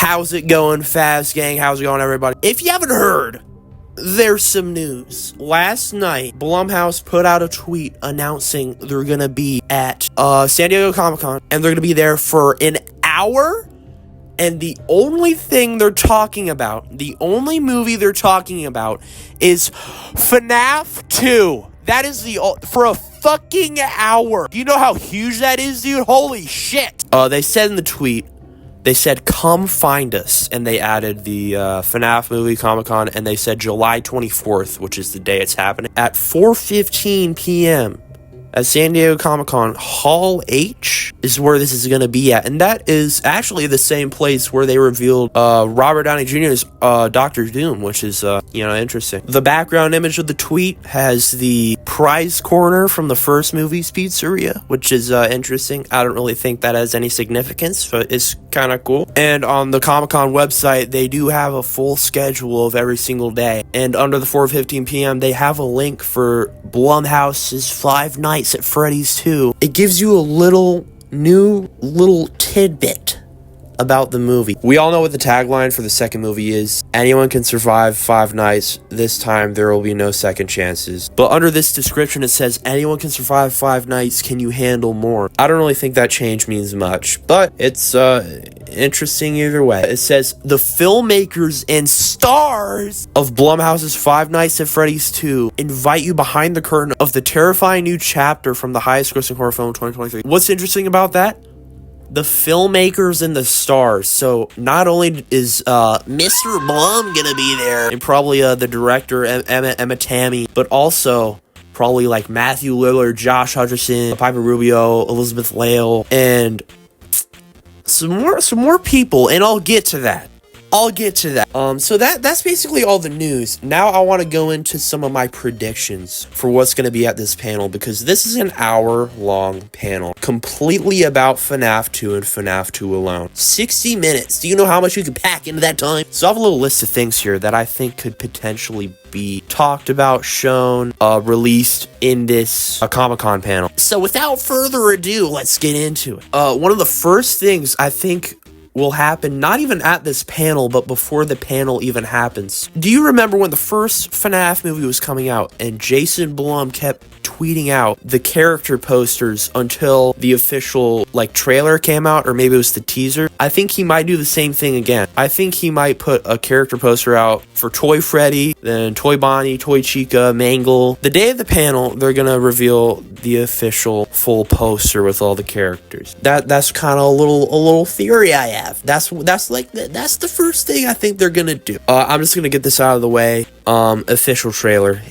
How's it going, Fast Gang? How's it going, everybody? If you haven't heard, there's some news. Last night, Blumhouse put out a tweet announcing they're gonna be at San Diego Comic-Con, and they're gonna be there for an hour. And the only thing they're talking about, the only movie they're talking about, is Fnaf 2. That is for a fucking hour. Do you know how huge that is, dude? Holy shit. They said in the tweet, they said, come find us. And they added the Fnaf movie Comic-Con, and they said July 24th, which is the day it's happening, at 4:15 p.m. at San Diego Comic-Con. Hall H is where this is going to be at. And that is actually the same place where they revealed Robert Downey Jr.'s Dr. Doom, which is, interesting. The background image of the tweet has the prize corner from the first movie's pizzeria, which is interesting. I don't really think that has any significance, but it's kind of cool. And on the Comic-Con website, they do have a full schedule of every single day. And under the 4:15 p.m., they have a link for Blumhouse's 5 Nights at Freddy's 2. It gives you a little tidbit about the movie. We all know what the tagline for the second movie is. Anyone can survive 5 nights. This time there will be no second chances. But under this description it says, anyone can survive 5 nights. Can you handle more? I don't really think that change means much, but it's interesting either way. It says, the filmmakers and stars of Blumhouse's 5 Nights at Freddy's 2 invite you behind the curtain of the terrifying new chapter from the highest grossing horror film of 2023. What's interesting about that? The filmmakers and the stars. So not only is Mr. Blum gonna be there, and probably the director Emma Tammy, but also probably like Matthew Lillard, Josh Hutcherson, Piper Rubio, Elizabeth Lail, and some more people, and I'll get to that. So that's basically all the news. Now I want to go into some of my predictions for what's going to be at this panel, because this is an hour-long panel completely about Fnaf 2 and Fnaf 2 alone. 60 minutes. Do you know how much you could pack into that time? So I have a little list of things here that I think could potentially be talked about, shown, released in this Comic-Con panel. So without further ado, let's get into it. One of the first things I think will happen, not even at this panel, but before the panel even happens. Do you remember when the first FNAF movie was coming out and Jason Blum kept tweeting out the character posters until the official trailer came out, or maybe it was the teaser? I think he might do the same thing again. I think he might put a character poster out for Toy Freddy, then Toy Bonnie, Toy Chica, Mangle. The day of the panel, they're gonna reveal the official full poster with all the characters. That's kind of a little theory I have. That's the first thing I think they're gonna do. I'm just gonna get this out of the way. Official trailer.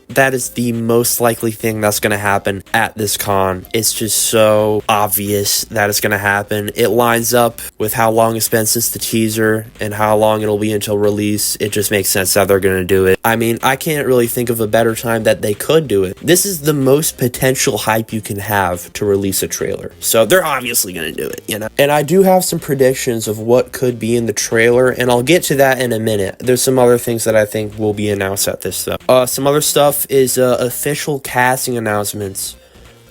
That is the most likely thing that's going to happen at this con. It's just so obvious that it's going to happen. It lines up with how long it's been since the teaser and how long it'll be until release. It just makes sense that they're going to do it. I mean, I can't really think of a better time that they could do it. This is the most potential hype you can have to release a trailer. So they're obviously going to do it, you know? And I do have some predictions of what could be in the trailer, and I'll get to that in a minute. There's some other things that I think will be announced at this though. Some other stuff is official casting announcements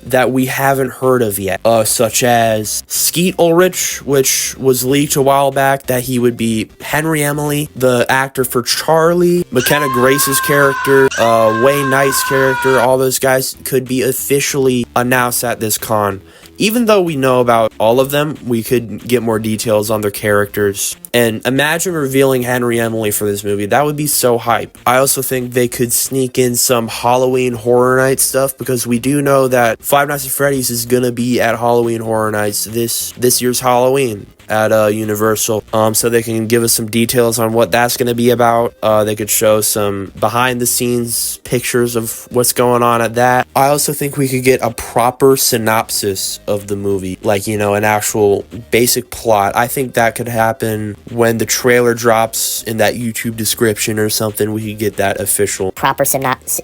that we haven't heard of yet, such as Skeet Ulrich, which was leaked a while back that he would be Henry Emily, the actor for Charlie, McKenna Grace's character, Wayne Knight's character. All those guys could be officially announced at this con. Even though we know about all of them, we could get more details on their characters. And imagine revealing Henry Emily for this movie. That would be so hype. I also think they could sneak in some Halloween Horror Night stuff, because we do know that 5 Nights at Freddy's is gonna be at Halloween Horror Nights this year's Halloween at Universal. So they can give us some details on what that's going to be about. They could show some behind the scenes pictures of what's going on at that. I also think we could get a proper synopsis of the movie, an actual basic plot. I think that could happen when the trailer drops in that YouTube description or something. We could get that official proper synopsis.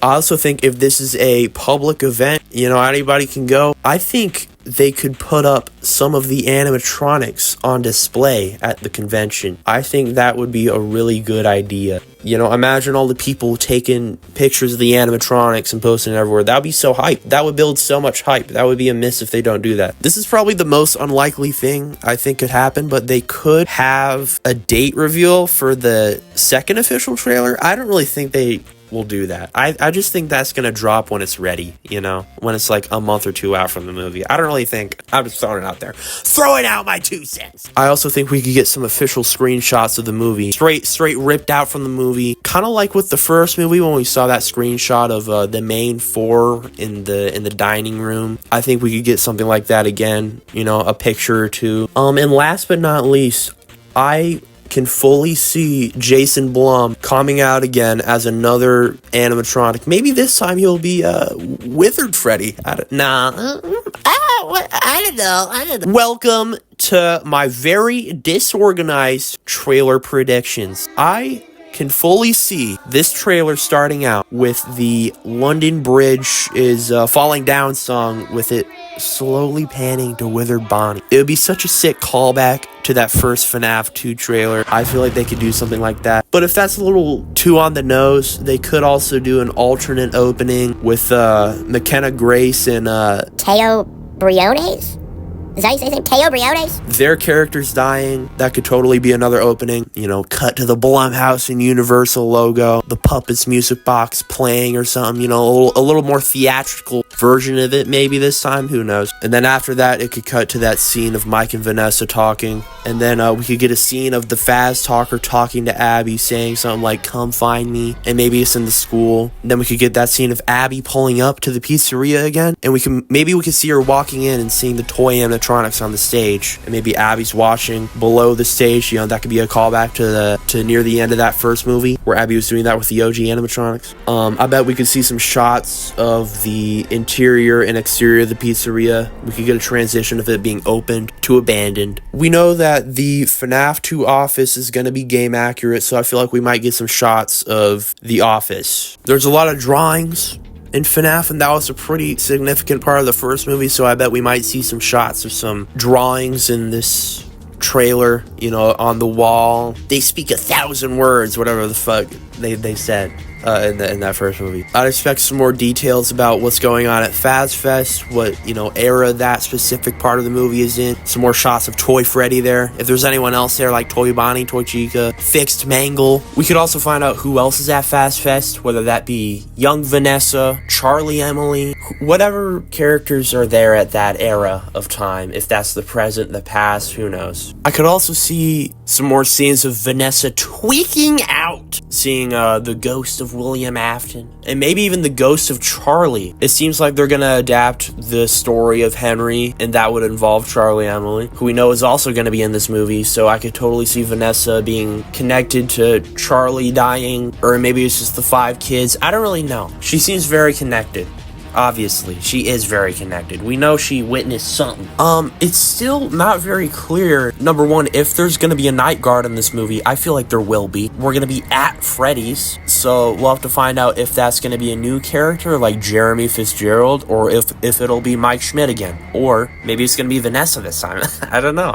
I also think if this is a public event, anybody can go. I think they could put up some of the animatronics on display at the convention. I think that would be a really good idea. You know, imagine all the people taking pictures of the animatronics and posting it everywhere. That would be so hype. That would build so much hype. That would be a miss if they don't do that. This is probably the most unlikely thing I think could happen, but they could have a date reveal for the second official trailer. I don't really think they will do that. I just think that's gonna drop when it's ready, you know, when it's like a month or two out from the movie. I don't really think, I'm just throwing it out there, throwing out my 2 cents. I also think we could get some official screenshots of the movie, straight ripped out from the movie, kind of like with the first movie when we saw that screenshot of the main 4 in the dining room. I think we could get something like that again, you know, a picture or two. And last but not least, I can fully see Jason Blum coming out again as another animatronic. Maybe this time he'll be Withered Freddy. I don't know. Welcome to my very disorganized trailer predictions. I can fully see this trailer starting out with the London Bridge is falling down song, with it slowly panning to Withered Bonnie. It would be such a sick callback to that first Fnaf 2 trailer. I feel like they could do something like that. But if that's a little too on the nose, they could also do an alternate opening with McKenna Grace and Teo Briones? Is that how you say his name? Teo Briones? Their characters dying. That could totally be another opening. You know, cut to the Blumhouse and Universal logo, the Puppets music box playing or something, you know, a little more theatrical version of it maybe this time, who knows. And then after that, it could cut to that scene of Mike and Vanessa talking, and then we could get a scene of the Faz talker talking to Abby, saying something like, come find me, and maybe it's in the school. And then we could get that scene of Abby pulling up to the pizzeria again, and we could see her walking in and seeing the toy animatronics on the stage, and maybe Abby's watching below the stage. You know, that could be a callback to near the end of that first movie where Abby was doing that with the OG animatronics. I bet we could see some shots of the interior and exterior of the pizzeria. We could get a transition of it being opened to abandoned. We know that the FNAF 2 office is going to be game accurate, so I feel like we might get some shots of the office. There's a lot of drawings in FNAF, and that was a pretty significant part of the first movie, so I bet we might see some shots of some drawings in this trailer, you know, on the wall. They speak 1,000 words, whatever the fuck they said in that first movie. I'd expect some more details about what's going on at Faz Fest, what, you know, era that specific part of the movie is in. Some more shots of Toy Freddy there. If there's anyone else there, like Toy Bonnie, Toy Chica, Fixed Mangle. We could also find out who else is at Faz Fest, whether that be young Vanessa, Charlie Emily, whatever characters are there at that era of time. If that's the present, the past, who knows. I could also see some more scenes of Vanessa tweaking out, seeing the ghost of William Afton, and maybe even the ghost of Charlie. It seems like they're gonna adapt the story of Henry, and that would involve Charlie Emily, who we know is also gonna be in this movie, so I could totally see Vanessa being connected to Charlie dying, or maybe it's just the 5 kids. I don't really know. She seems very connected. Obviously, she is very connected. We know she witnessed something. It's still not very clear, number one, if there's gonna be a night guard in this movie. I feel like there will be. We're gonna be at Freddy's, so we'll have to find out if that's gonna be a new character like Jeremy Fitzgerald, or if it'll be Mike Schmidt again, or maybe it's gonna be Vanessa this time. I don't know.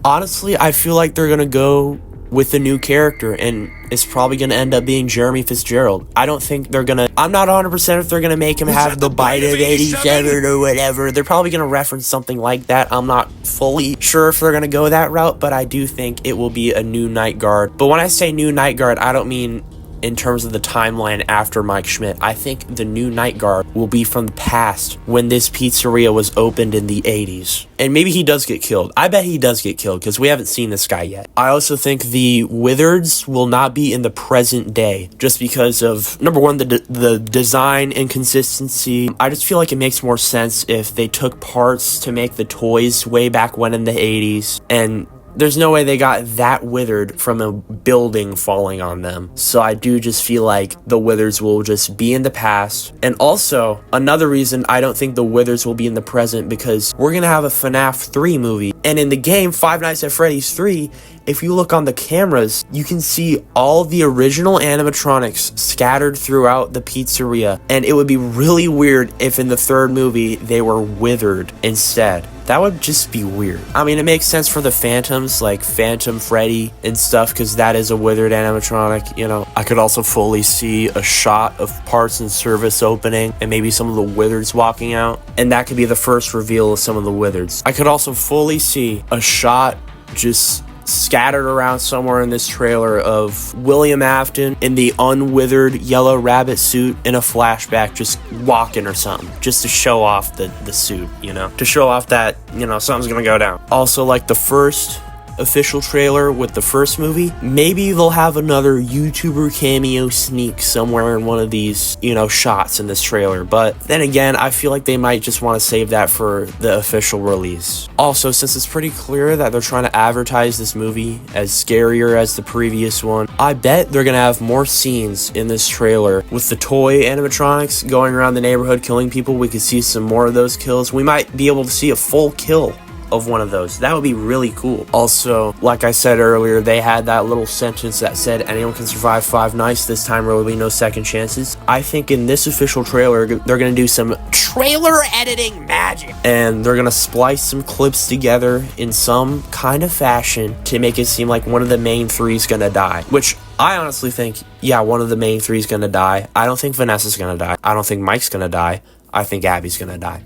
Honestly, I feel like they're gonna go with a new character, and it's probably going to end up being Jeremy Fitzgerald. I don't think they're going to, I'm not 100% if they're going to make him have the bite of 87 or whatever. They're probably going to reference something like that. I'm not fully sure if they're going to go that route, but I do think it will be a new night guard. But when I say new night guard, I don't mean in terms of the timeline after Mike Schmidt. I think the new night guard will be from the past, when this pizzeria was opened in the 80s. And maybe he does get killed. I bet he does get killed, because we haven't seen this guy yet. I also think the Withereds will not be in the present day, just because of, number one, the design inconsistency. I just feel like it makes more sense if they took parts to make the toys way back when in the 80s, and there's no way they got that withered from a building falling on them. So I do just feel like the Withers will just be in the past. And also, another reason I don't think the Withers will be in the present, because we're going to have a FNAF 3 movie. And in the game, Five Nights at Freddy's 3, if you look on the cameras, you can see all the original animatronics scattered throughout the pizzeria. And it would be really weird if in the third movie they were withered instead. That would just be weird. I mean, it makes sense for the Phantoms, like Phantom Freddy and stuff, because that is a withered animatronic, you know. I could also fully see a shot of parts and service opening and maybe some of the withers walking out. And that could be the first reveal of some of the withers. I could also fully see a shot just scattered around somewhere in this trailer of William Afton in the unwithered yellow rabbit suit in a flashback just walking or something, just to show off the suit, you know, to show off that, you know, something's gonna go down. Also, like the first official trailer with the first movie, maybe they'll have another YouTuber cameo sneak somewhere in one of these, you know, shots in this trailer. But then again, I feel like they might just want to save that for the official release. Also, since it's pretty clear that they're trying to advertise this movie as scarier as the previous one, I bet they're gonna have more scenes in this trailer with the toy animatronics going around the neighborhood killing people. We could see some more of those kills. We might be able to see a full kill of one of those. That would be really cool. Also, like I said earlier, they had that little sentence that said anyone can survive 5 nights. This time there will be no second chances. I think in this official trailer, they're gonna do some trailer editing magic, and they're gonna splice some clips together in some kind of fashion to make it seem like one of the main 3 is gonna die, which I honestly think, yeah, one of the main 3 is gonna die. I don't think Vanessa's gonna die. I don't think Mike's gonna die. I think Abby's gonna die.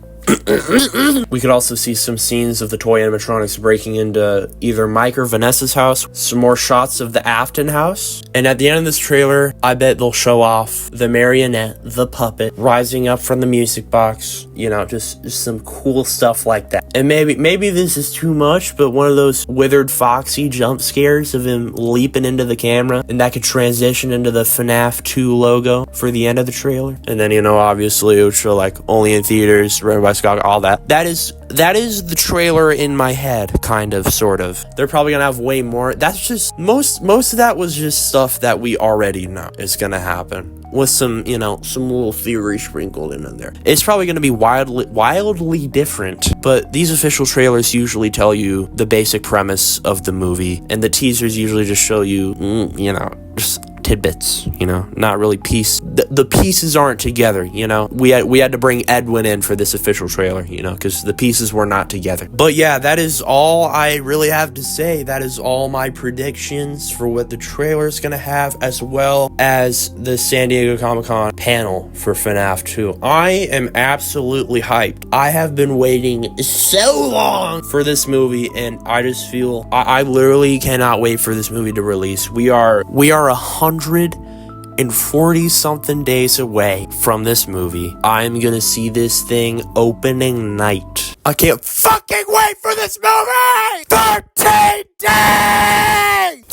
We could also see some scenes of the toy animatronics breaking into either Mike or Vanessa's house, some more shots of the Afton house, and at the end of this trailer, I bet they'll show off the marionette, the puppet, rising up from the music box, you know, just some cool stuff like that. And maybe this is too much, but one of those withered Foxy jump scares of him leaping into the camera, and that could transition into the Fnaf 2 logo for the end of the trailer. And then, you know, obviously it would show like only in theaters, rented by Scott, all that. That is the trailer in my head, kind of, sort of. They're probably gonna have way more. That's just most of that was just stuff that we already know is gonna happen, with some, you know, some little theory sprinkled in there. It's probably gonna be wildly different, but these official trailers usually tell you the basic premise of the movie, and the teasers usually just show you, you know, just tidbits, you know, not really the pieces aren't together, you know. We had to bring Edwin in for this official trailer, you know, because the pieces were not together. But yeah, that is all I really have to say. That is all my predictions for what the trailer is gonna have, as well as the San Diego Comic-Con panel for FNAF 2. I am absolutely hyped. I have been waiting so long for this movie, and I just feel I literally cannot wait for this movie to release. We are 140 something days away from this movie. I'm gonna see this thing opening night. I can't fucking wait for this movie! 13 days!